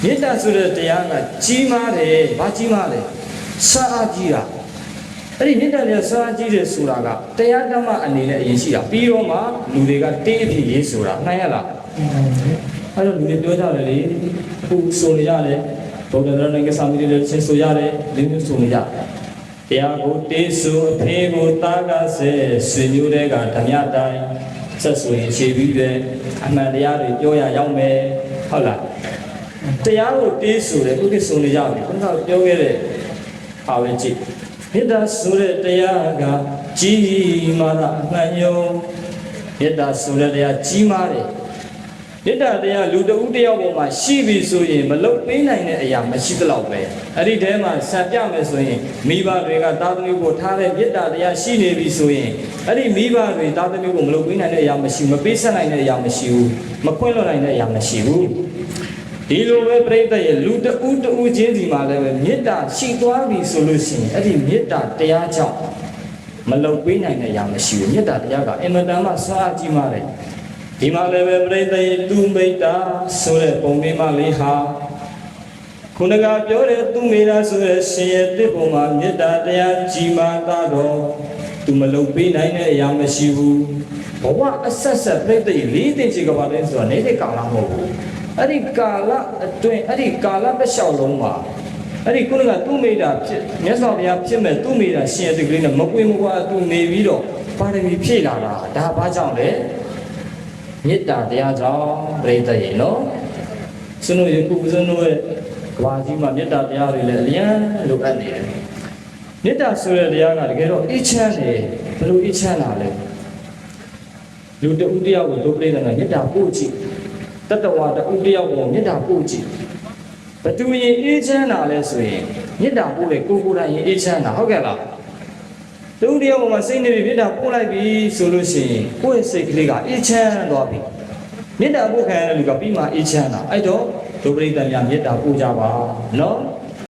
မေတ္တာဆိုတဲ့တရားကကြီးမားတယ်ဘာကြီးမားလဲစာအားကြီးတာအဲ့ဒီမေတ္တာနဲ့စာအားကြီးတယ်ဆိုတာကတရားဓမ္မအနေနဲ့အရင်ရှိတာပြီးတော့မှလူတွေကတင်းအဖြစ်ရေးဆိုတာနိုင်ရလားအဲ့တော့လူတွေပြောကြတယ်လေအခုဆိုနေရတယ်ဘုရားတော်နဲ့ကစားမိတယ်ချင်းဆိုရတယ်လူမျိုးဆိုနေကြတရားကိုတေးဆိုအဖေကိုတားကဆဲဆွေမျိုးတွေကဓမြတိုင်းဆက်ဆိုရင်ခြေပြီးပဲအမှန်တရားတွေပြောရရောက်မယ်ဟုတ်လားတရားကိုတေးဆိုတယ်ဥက္ကဆိုနေကြပြီခုနကပြောခဲ့တဲ့ဟာပဲကြည့်မေတ္တာဆိုတဲ့တရားကကြီးမားတာအမှန်ယုံမေတ္တာဆိုတဲ့တရားကြီးမားတယ်မေတ္တာတရားလူတဦးတယောက်ပေါ်မှာရှိပြီဆိုရင်မလုတ်ပေးနိုင်တဲ့အရာမရှိသလောက်ပဲအဲ့ဒီထဲမှာဆံပြမယ်ဆိုရင်မိဘတွေကသားသမီးကိုထားတဲ့မေတ္တာတရားရှိနေပြီဆိုရင်အဲ့ဒီမိဘတွေသားသမီးကိုမလုတ်ပေးနိုင်တဲ့အရာမရှိဘူးမပေးဆက်နိုင်တဲ့အရာမရှိဘူးမခွင့်လွှတ်နိုင်တဲ့အရာမရှိဘူးဒီလိုပဲပြိတ္တရဲ့လူတဦးချင်းစီမှာလည်းပဲမေတ္တာရှိသွားပြီဆိုလို့ရှိရင်အဲ့ဒီမေတ္တာတရားကြောင့်မလုတ်ပေးနိုင်တဲ့အရာမရှိဘူးမေတ္တာတရားကအင်မတန်မှစွမ်းအားကြီးမားတယ်ဒီမှာလည်းပဲပြိတ္တရဲ့သူမိတ္တာဆိုတဲ့ပုံလေးမှလေးဟာခုနကပြောတဲ့သူမိတာဆိုတဲ့ရှင်ရဲ့တစ်ပုံမှာမေတ္တာတရားကြီးမားတာတော့သူမလုတ်ပေးနိုင်တဲ့အရာမရှိဘူးဘဝအဆက်ဆက်ပြိတ္တရဲ့လေးသိချေကပါလဲဆိုတာနေတဲ့ကာလမဟုတ်ဘူးအဲ့ဒီကာလအတွင်းအဲ့ဒီကာလတစ်လျှောက်လုံးမှာအဲ့ဒီခုနကသူမိတာဖြစ်မြတ်စွာဘုရားဖြစ်မဲ့သူမိတာရှင်ရဲ့တကလေးနဲ့မကွေမကွာသူနေပြီးတော့ပါရမီဖြည့်လာတာဒါဘာကြောင့်လဲမေတ္တာတရားကြောင့်ပြိတ္တရဲ့နော်စွန်းတို့ယခုစွန်းတို့ရဲ့ကဘာကြီးမှာမေတ္တာတရားတွေလည်းအများလိုအပ်နေတယ်မေတ္တာဆိုတဲ့တရားကတကယ်တော့အေးချမ်းတယ်ဘယ်လိုအေးချမ်းတာလဲလူတဦးတယောက်ကိုတို့ပြိတ္တကမေတ္တာပို့ကြည့်တတဝါတူတယောက်ကိုမေတ္တာပို့ကြည့်ဘသူရင်အေးချမ်းတာလဲဆိုရင်မေတ္တာပို့လေကိုယ်တိုင်ရင်အေးချမ်းတာဟုတ်ကဲ့လားတူတယောက်မှာစိတ်နေပြီးမေတ္တာပို့လိုက်ပြီဆိုလို့ရှိရင်ကိုယ့်ရဲ့စိတ်ကလေးကအေးချမ်းသွားပြီမေတ္တာပို့ခံရတဲ့လူကပြီးမှအေးချမ်းတာအဲ့တော့ဒုပရိသတ်များမေတ္တာပို့ကြပါနော်